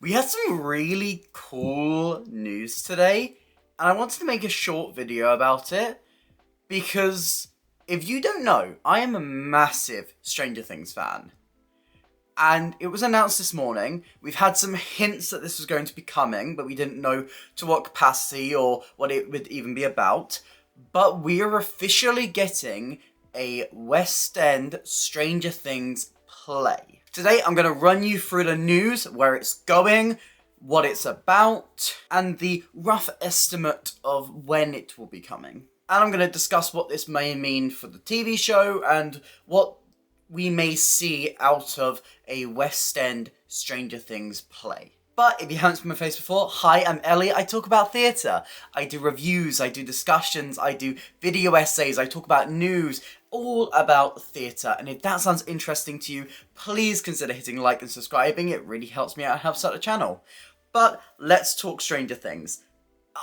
We had some really cool news today, and I wanted to make a short video about it, because if you don't know, I am a massive Stranger Things fan. And it was announced this morning. We've had some hints that this was going to be coming, but we didn't know to what capacity or what it would even be about. But we are officially getting a West End Stranger Things play. Today I'm going to run you through the news, where it's going, what it's about, and the rough estimate of when it will be coming. And I'm going to discuss what this may mean for the TV show and what we may see out of a West End Stranger Things play. But if you haven't seen my face before, hi, I'm Ellie. I talk about theatre. I do reviews, I do discussions, I do video essays, I talk about news, all about theatre. And if that sounds interesting to you, please consider hitting like and subscribing. It really helps me out and helps out the channel. But let's talk Stranger Things.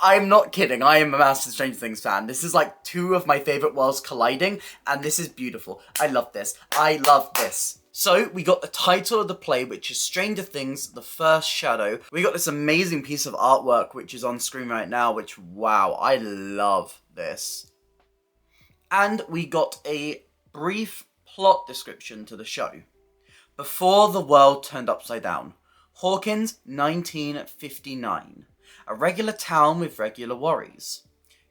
I'm not kidding, I am a massive Stranger Things fan. This is like two of my favourite worlds colliding, and this is beautiful. I love this. I love this. So, we got the title of the play, which is Stranger Things, The First Shadow. We got this amazing piece of artwork, which is on screen right now, which, wow, I love this. And we got a brief plot description to the show. Before the world turned upside down. Hawkins, 1959. A regular town with regular worries.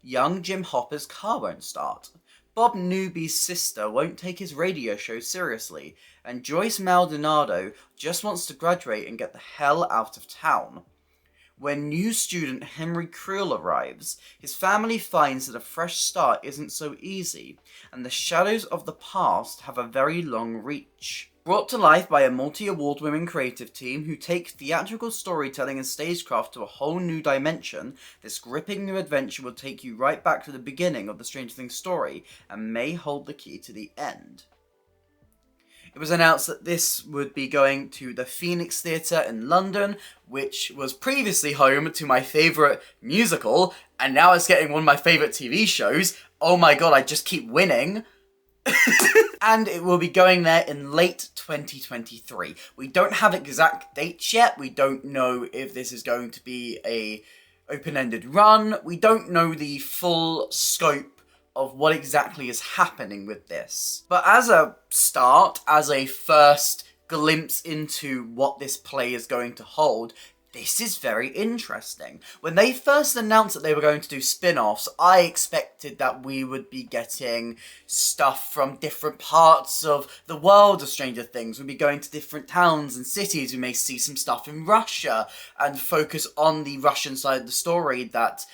Young Jim Hopper's car won't start. Bob Newby's sister won't take his radio show seriously, and Joyce Maldonado just wants to graduate and get the hell out of town. When new student Henry Creel arrives, his family finds that a fresh start isn't so easy, and the shadows of the past have a very long reach. Brought to life by a multi-award-winning creative team who take theatrical storytelling and stagecraft to a whole new dimension, this gripping new adventure will take you right back to the beginning of the Stranger Things story and may hold the key to the end. It was announced that this would be going to the Phoenix Theatre in London, which was previously home to my favourite musical, and now it's getting one of my favourite TV shows. Oh my god, I just keep winning. And it will be going there in late 2023. We don't have exact dates yet. We don't know if this is going to be a open-ended run. We don't know the full scope of what exactly is happening with this. But as a start, as a first glimpse into what this play is going to hold, this is very interesting. When they first announced that they were going to do spin-offs, I expected that we would be getting stuff from different parts of the world of Stranger Things. We'd be going to different towns and cities. We may see some stuff in Russia and focus on the Russian side of the story that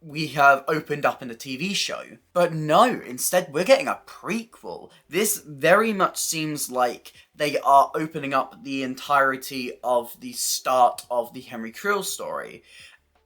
we have opened up in the TV show. But no, instead we're getting a prequel. This very much seems like they are opening up the entirety of the start of the Henry Creel story.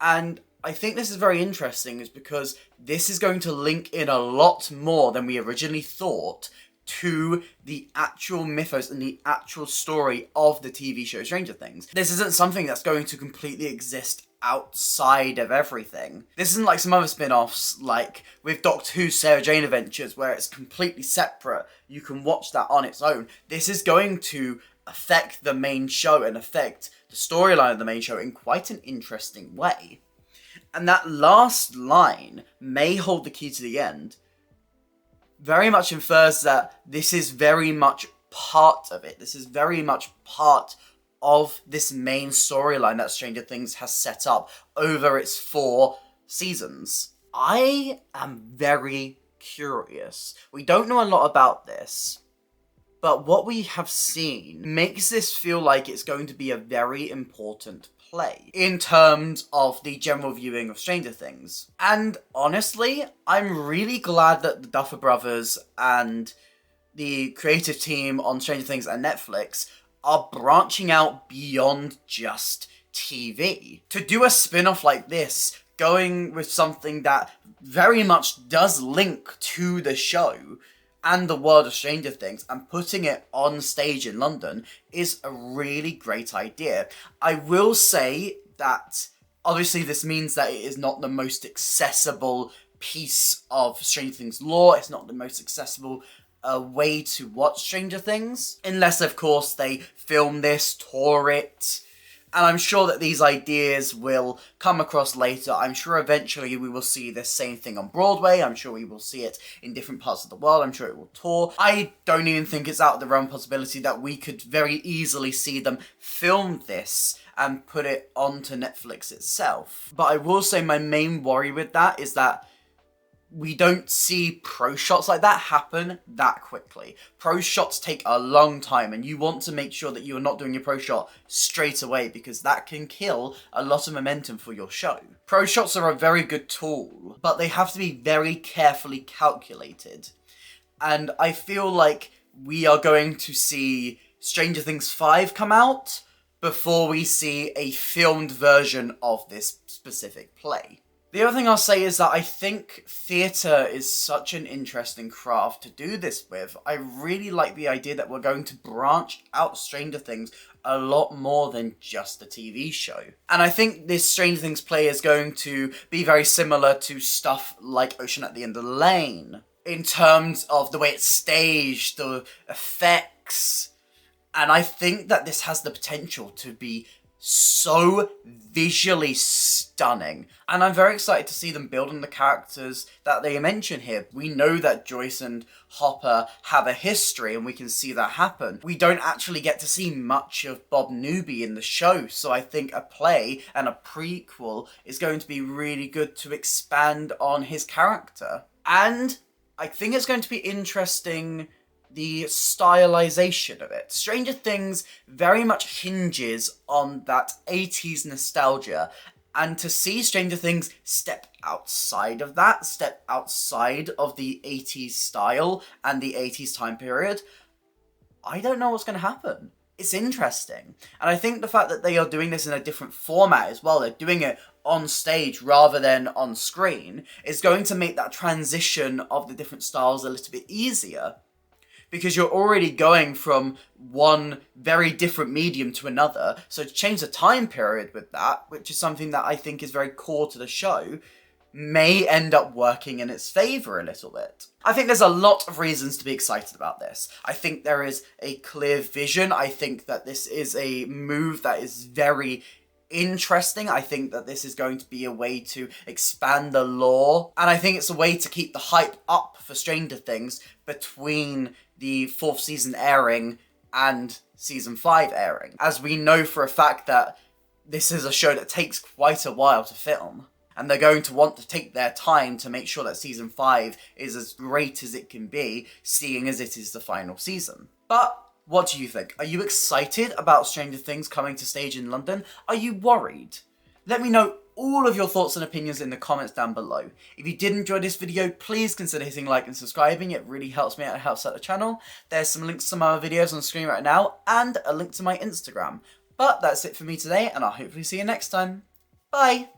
And I think this is very interesting is because this is going to link in a lot more than we originally thought to the actual mythos and the actual story of the TV show Stranger Things. This isn't something that's going to completely exist outside of everything. This isn't like some other spin-offs, like with Doctor Who's Sarah Jane Adventures, where it's completely separate. You can watch that on its own. This is going to affect the main show and affect the storyline of the main show in quite an interesting way. And that last line may hold the key to the end. Very much infers that this is very much part of it. This is very much part of this main storyline that Stranger Things has set up over its 4 seasons. I am very curious. We don't know a lot about this, but what we have seen makes this feel like it's going to be a very important play in terms of the general viewing of Stranger Things. And honestly, I'm really glad that the Duffer Brothers and the creative team on Stranger Things and Netflix are branching out beyond just TV. To do a spin-off like this, going with something that very much does link to the show and the world of Stranger Things and putting it on stage in London is a really great idea. I will say that obviously this means that it is not the most accessible piece of Stranger Things lore. It's not the most accessible a way to watch Stranger Things. Unless, of course, they film this, tour it, And I'm sure that these ideas will come across later. I'm sure eventually we will see this same thing on Broadway. I'm sure we will see it in different parts of the world. I'm sure it will tour. I don't even think it's out of the realm possibility that we could very easily see them film this and put it onto Netflix itself. But I will say my main worry with that is that we don't see pro shots like that happen that quickly. Pro shots take a long time, and you want to make sure that you are not doing your pro shot straight away, because that can kill a lot of momentum for your show. Pro shots are a very good tool, but they have to be very carefully calculated. And I feel like we are going to see Stranger Things 5 come out before we see a filmed version of this specific play. The other thing I'll say is that I think theatre is such an interesting craft to do this with. I really like the idea that we're going to branch out Stranger Things a lot more than just a TV show. And I think this Stranger Things play is going to be very similar to stuff like Ocean at the End of the Lane, in terms of the way it's staged, the effects. And I think that this has the potential to be so visually stunning, and I'm very excited to see them build on the characters that they mention here. We know that Joyce and Hopper have a history, and we can see that happen. We don't actually get to see much of Bob Newby in the show, so I think a play and a prequel is going to be really good to expand on his character. And I think it's going to be interesting, the stylization of it. Stranger Things very much hinges on that 80s nostalgia, and to see Stranger Things step outside of that, step outside of the 80s style and the 80s time period, I don't know what's going to happen. It's interesting. And I think the fact that they are doing this in a different format as well, they're doing it on stage rather than on screen, is going to make that transition of the different styles a little bit easier. Because you're already going from one very different medium to another, so to change the time period with that, which is something that I think is very core to the show, may end up working in its favour a little bit. I think there's a lot of reasons to be excited about this. I think there is a clear vision. I think that this is a move that is very interesting. I think that this is going to be a way to expand the lore, and I think it's a way to keep the hype up for Stranger Things between the 4th season airing and season 5 airing, as we know for a fact that this is a show that takes quite a while to film, and they're going to want to take their time to make sure that season 5 is as great as it can be, seeing as it is the final season. But what do you think? Are you excited about Stranger Things coming to stage in London? Are you worried? Let me know all of your thoughts and opinions in the comments down below. If you did enjoy this video, please consider hitting like and subscribing. It really helps me out and helps out the channel. There's some links to my other videos on the screen right now, and a link to my Instagram. But that's it for me today, and I'll hopefully see you next time. Bye!